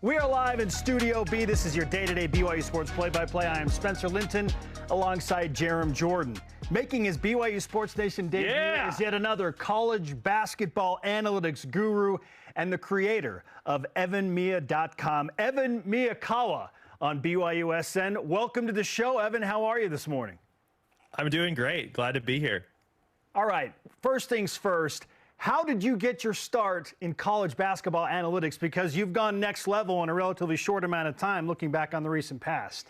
We are live in Studio B. This is your day-to-day BYU Sports play-by-play. I am Spencer Linton alongside Jarom Jordan. Making his BYU Sports Nation debut is yet another college basketball analytics guru and the creator of EvanMia.com, Evan Miyakawa on BYUSN. Welcome to the show, Evan. How are you this morning? I'm doing great. Glad to be here. All right. First things first. How did you get your start in college basketball analytics? Because you've gone next level in a relatively short amount of time, looking back on the recent past.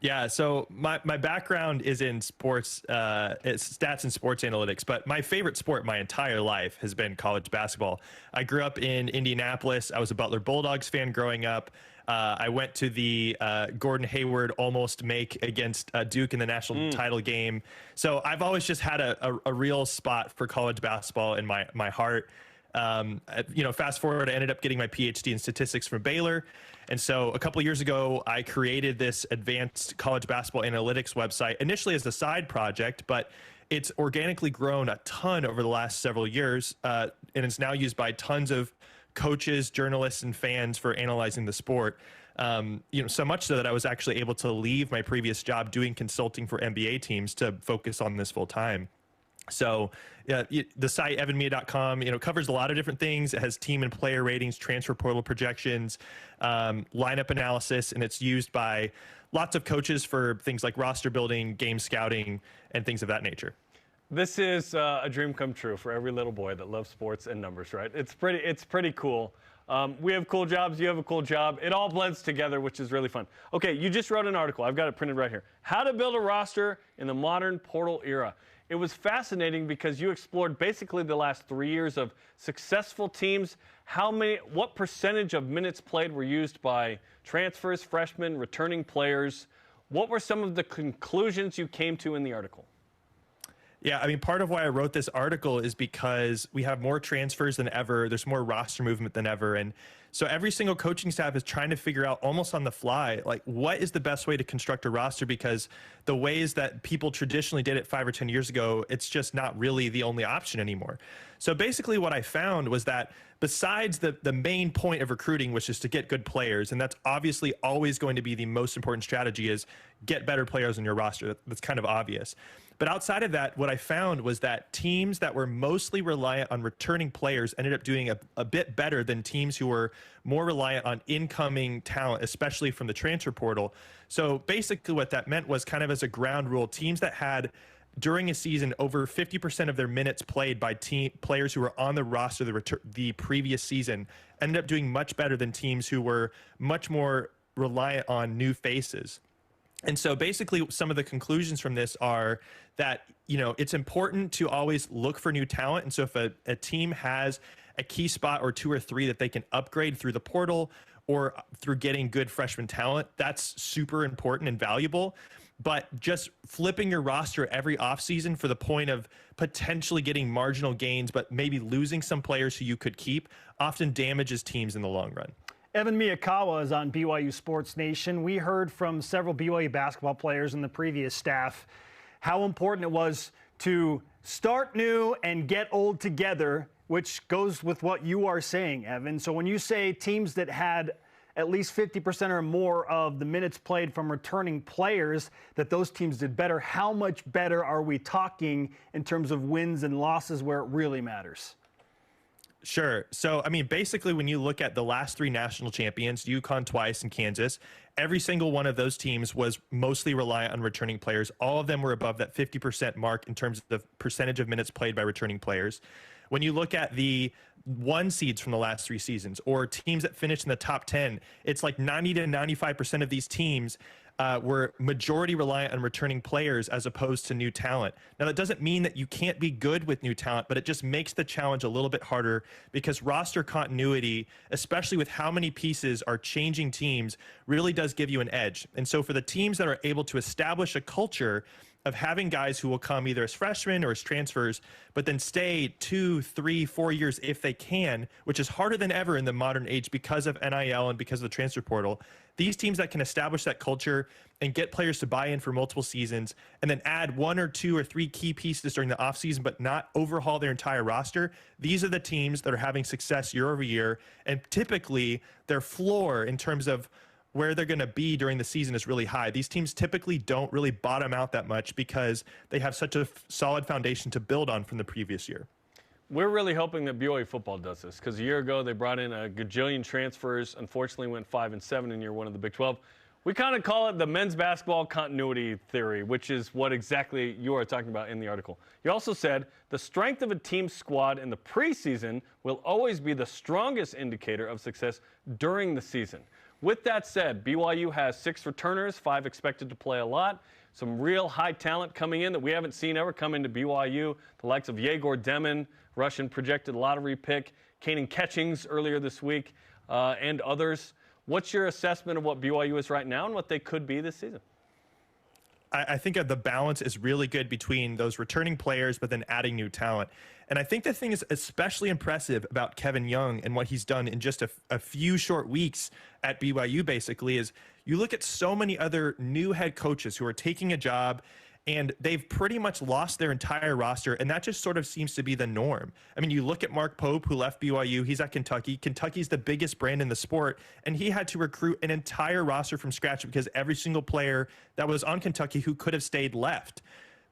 Yeah, so my background is in sports, it's stats and sports analytics, but my favorite sport my entire life has been college basketball. I grew up in Indianapolis. I was a Butler Bulldogs fan growing up. I went to the Gordon Hayward almost make against Duke in the national title game. So I've always just had a real spot for college basketball in my heart. Fast forward, I ended up getting my PhD in statistics from Baylor. And so a couple of years ago, I created this advanced college basketball analytics website, initially as a side project, but it's organically grown a ton over the last several years. And it's now used by tons of coaches, journalists, and fans for analyzing the sport. So much so that I was actually able to leave my previous job doing consulting for NBA teams to focus on this full time. So the site evanmia.com, covers a lot of different things. It has team and player ratings, transfer portal projections, lineup analysis, and it's used by lots of coaches for things like roster building, game scouting, and things of that nature. This is a dream come true for every little boy that loves sports and numbers, right? It's pretty cool. We have cool jobs. You have a cool job. It all blends together, which is really fun. Okay, you just wrote an article. I've got it printed right here. How to build a roster in the modern portal era. It was fascinating because you explored basically the last 3 years of successful teams. What percentage of minutes played were used by transfers, freshmen, returning players? What were some of the conclusions you came to in the article? Yeah, I mean, part of why I wrote this article is because we have more transfers than ever. There's more roster movement than ever. And so every single coaching staff is trying to figure out almost on the fly, like, what is the best way to construct a roster? Because the ways that people traditionally did it 5 or 10 years ago, it's just not really the only option anymore. So basically what I found was that besides the main point of recruiting, which is to get good players, and that's obviously always going to be the most important strategy, is get better players on your roster. That's kind of obvious. But outside of that, what I found was that teams that were mostly reliant on returning players ended up doing a bit better than teams who were more reliant on incoming talent, especially from the transfer portal. So basically what that meant was, kind of as a ground rule, teams that had during a season over 50% of their minutes played by players who were on the roster the previous season ended up doing much better than teams who were much more reliant on new faces. And so basically some of the conclusions from this are that, it's important to always look for new talent. And so if a team has a key spot or 2 or 3 that they can upgrade through the portal or through getting good freshman talent, that's super important and valuable. But just flipping your roster every offseason for the point of potentially getting marginal gains, but maybe losing some players who you could keep, often damages teams in the long run. Evan Miyakawa is on BYU Sports Nation. We heard from several BYU basketball players in the previous staff how important it was to start new and get old together, which goes with what you are saying, Evan. So when you say teams that had at least 50% or more of the minutes played from returning players, that those teams did better, how much better are we talking in terms of wins and losses where it really matters? Sure. So, I mean, basically, when you look at the last 3 national champions, UConn twice and Kansas, every single one of those teams was mostly reliant on returning players. All of them were above that 50% mark in terms of the percentage of minutes played by returning players. When you look at the 1 seeds from the last 3 seasons or teams that finished in the top 10, it's like 90 to 95% of these teams were majority reliant on returning players as opposed to new talent. Now, that doesn't mean that you can't be good with new talent, but it just makes the challenge a little bit harder because roster continuity, especially with how many pieces are changing teams, really does give you an edge. And so for the teams that are able to establish a culture of having guys who will come either as freshmen or as transfers, but then stay 2, 3, 4 years if they can, which is harder than ever in the modern age because of NIL and because of the transfer portal. These teams that can establish that culture and get players to buy in for multiple seasons and then add 1 or 2 or 3 key pieces during the offseason, but not overhaul their entire roster, these are the teams that are having success year over year. And typically their floor in terms of where they're going to be during the season is really high. These teams typically don't really bottom out that much because they have such a solid foundation to build on from the previous year. We're really hoping that BYU football does this because a year ago they brought in a gajillion transfers. Unfortunately, went 5-7 in year one of the Big 12. We kind of call it the men's basketball continuity theory, which is what exactly you are talking about in the article. You also said the strength of a team's squad in the preseason will always be the strongest indicator of success during the season. With that said, BYU has 6 returners, 5 expected to play a lot. Some real high talent coming in that we haven't seen ever come into BYU. The likes of Yegor Demin, Russian projected lottery pick, Kanan Catchings earlier this week, and others. What's your assessment of what BYU is right now and what they could be this season? I think the balance is really good between those returning players, but then adding new talent. And I think the thing is especially impressive about Kevin Young and what he's done in just a few short weeks at BYU basically is you look at so many other new head coaches who are taking a job and they've pretty much lost their entire roster, and that just sort of seems to be the norm. I mean, you look at Mark Pope, who left BYU. He's at Kentucky. Kentucky's the biggest brand in the sport, and he had to recruit an entire roster from scratch because every single player that was on Kentucky who could have stayed left.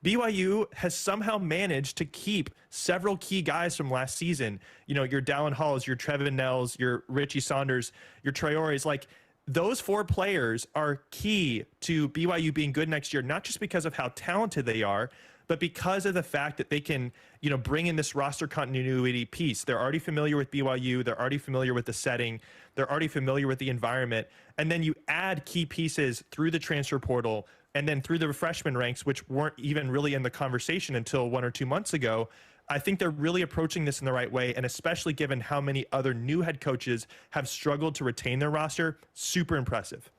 BYU has somehow managed to keep several key guys from last season. You know, your Dallin Halls, your Trevin Nells, your Richie Saunders, your Traores, like, those 4 players are key to BYU being good next year, not just because of how talented they are, but because of the fact that they can, you know, bring in this roster continuity piece. They're already familiar with BYU. They're already familiar with the setting. They're already familiar with the environment. And then you add key pieces through the transfer portal and then through the freshman ranks, which weren't even really in the conversation until 1 or 2 months ago. I think they're really approaching this in the right way, and especially given how many other new head coaches have struggled to retain their roster, super impressive.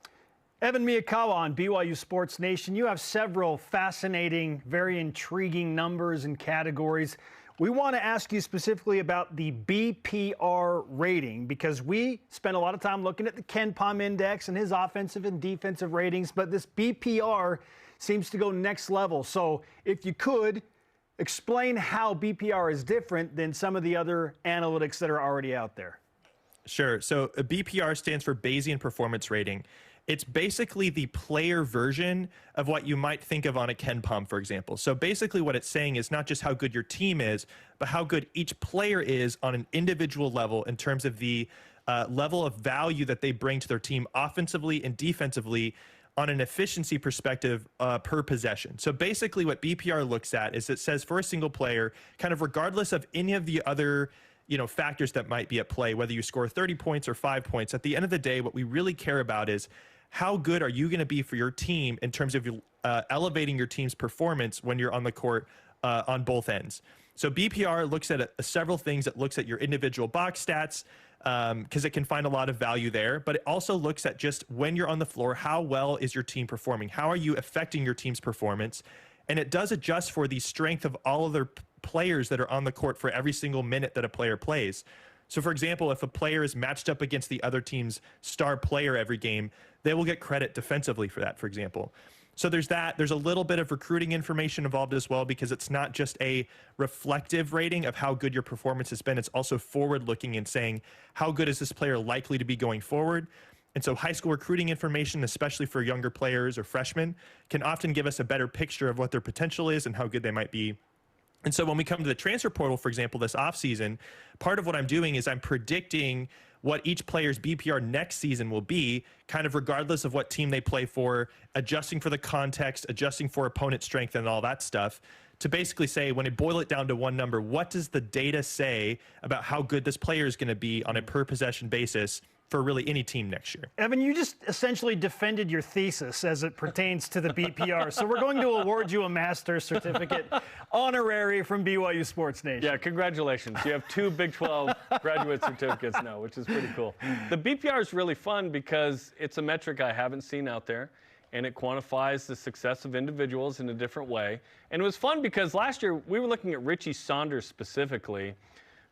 Evan Miyakawa on BYU Sports Nation. You have several fascinating, very intriguing numbers and categories. We want to ask you specifically about the BPR rating because we spent a lot of time looking at the KenPom Index and his offensive and defensive ratings, but this BPR seems to go next level. So if you could, explain how BPR is different than some of the other analytics that are already out there. Sure. So a BPR stands for Bayesian Performance Rating. It's basically the player version of what you might think of on a KenPom, for example. So basically what it's saying is not just how good your team is, but how good each player is on an individual level in terms of the level of value that they bring to their team offensively and defensively on an efficiency perspective per possession. So basically what BPR looks at is it says for a single player, kind of regardless of any of the other, you know, factors that might be at play, whether you score 30 points or 5 points, at the end of the day, what we really care about is how good are you going to be for your team in terms of elevating your team's performance when you're on the court on both ends. So BPR looks at several things. It looks at your individual box stats, because it can find a lot of value there, but it also looks at just when you're on the floor, how well is your team performing? How are you affecting your team's performance? And it does adjust for the strength of all of their players that are on the court for every single minute that a player plays. So for example, if a player is matched up against the other team's star player every game, they will get credit defensively for that, for example. So there's that. There's a little bit of recruiting information involved as well because it's not just a reflective rating of how good your performance has been. It's also forward-looking and saying how good is this player likely to be going forward. And so high school recruiting information, especially for younger players or freshmen, can often give us a better picture of what their potential is and how good they might be. And so when we come to the transfer portal, for example, this offseason, part of what I'm doing is I'm predicting what each player's BPR next season will be, kind of regardless of what team they play for, adjusting for the context, adjusting for opponent strength and all that stuff, to basically say, when I boil it down to one number, what does the data say about how good this player is going to be on a per possession basis for really any team next year? Evan, you just essentially defended your thesis as it pertains to the BPR. So we're going to award you a master's certificate honorary from BYU Sports Nation. Yeah, congratulations. You have 2 Big 12 graduate certificates now, which is pretty cool. The BPR is really fun because it's a metric I haven't seen out there. and it quantifies the success of individuals in a different way. And it was fun because last year we were looking at Richie Saunders specifically,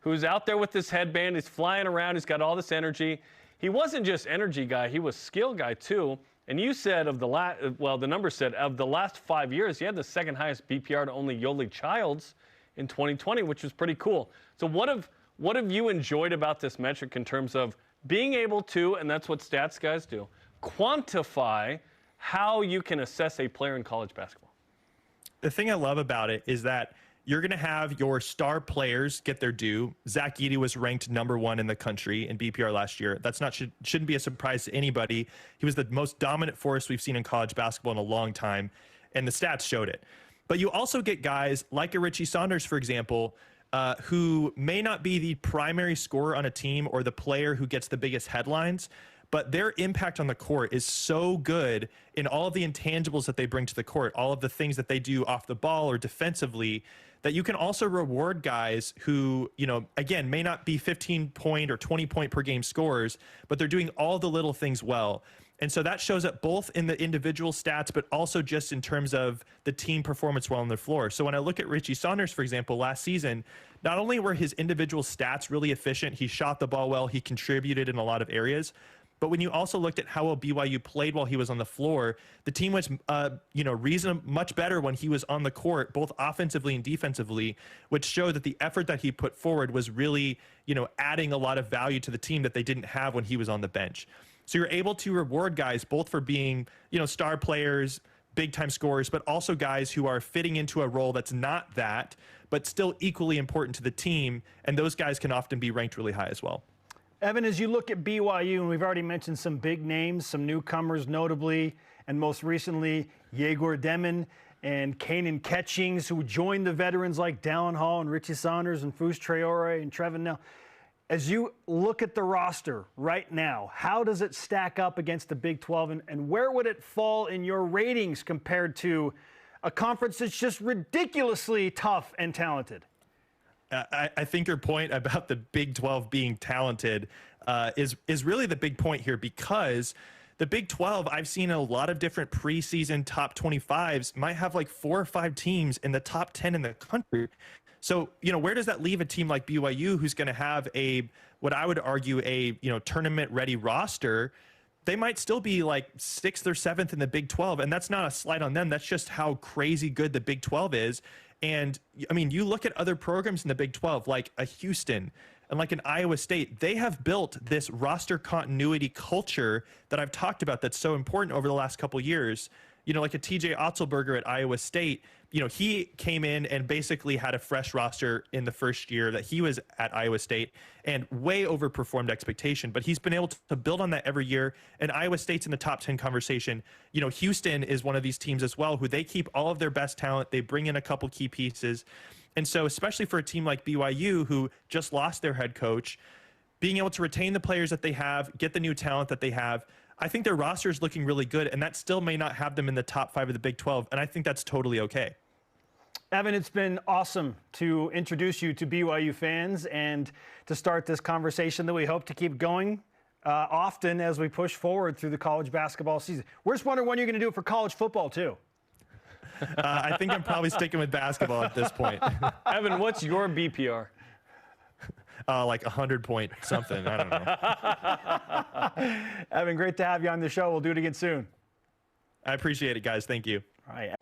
who's out there with this headband. He's flying around. He's got all this energy. He wasn't just energy guy. He was skill guy too. And you said the number said of the last 5 years, he had the second highest BPR to only Yoli Childs in 2020, which was pretty cool. So what have you enjoyed about this metric in terms of being able to, and that's what stats guys do, quantify how you can assess a player in college basketball? The thing I love about it is that you're going to have your star players get their due. Zach Edey was ranked #1 in the country in BPR last year. That's shouldn't be a surprise to anybody. He was the most dominant force we've seen in college basketball in a long time, and the stats showed it. But you also get guys like a Richie Saunders, for example, who may not be the primary scorer on a team or the player who gets the biggest headlines, but their impact on the court is so good in all of the intangibles that they bring to the court, all of the things that they do off the ball or defensively, that you can also reward guys who, again, may not be 15-point or 20-point per game scorers, but they're doing all the little things well. And so that shows up both in the individual stats, but also just in terms of the team performance while on the floor. So when I look at Richie Saunders, for example, last season, not only were his individual stats really efficient, he shot the ball well, he contributed in a lot of areas, but when you also looked at how well BYU played while he was on the floor, the team was, much better when he was on the court, both offensively and defensively, which showed that the effort that he put forward was really, adding a lot of value to the team that they didn't have when he was on the bench. So you're able to reward guys both for being, star players, big time scorers, but also guys who are fitting into a role that's not that, but still equally important to the team. And those guys can often be ranked really high as well. Evan, as you look at BYU, and we've already mentioned some big names, some newcomers notably, and most recently, Yegor Demon and Kanan Catchings, who joined the veterans like Dallin Hall and Richie Saunders and Fus Traore and Trevin Nell. As you look at the roster right now, how does it stack up against the Big 12, and where would it fall in your ratings compared to a conference that's just ridiculously tough and talented? I think your point about the Big 12 being talented is really the big point here, because the Big 12, I've seen a lot of different preseason top 25s might have like 4 or 5 teams in the top 10 in the country. So, where does that leave a team like BYU, who's going to have what I would argue a, tournament ready roster? They might still be like 6th or 7th in the Big 12. And that's not a slight on them. That's just how crazy good the Big 12 is. And I mean, you look at other programs in the Big 12, like a Houston and like an Iowa State, they have built this roster continuity culture that I've talked about that's so important over the last couple of years. Like a TJ Otzelberger at Iowa State, he came in and basically had a fresh roster in the first year that he was at Iowa State and way overperformed expectation. But he's been able to build on that every year. And Iowa State's in the top 10 conversation. Houston is one of these teams as well, who they keep all of their best talent. They bring in a couple key pieces. And so especially for a team like BYU, who just lost their head coach, being able to retain the players that they have, get the new talent that they have, I think their roster is looking really good, and that still may not have them in the top 5 of the Big 12, and I think that's totally okay. Evan, it's been awesome to introduce you to BYU fans and to start this conversation that we hope to keep going often as we push forward through the college basketball season. We're just wondering when you're going to do it for college football, too. I think I'm probably sticking with basketball at this point. Evan, what's your BPR? Like 100 point something. I don't know. Evan, great to have you on the show. We'll do it again soon. I appreciate it, guys. Thank you. All right.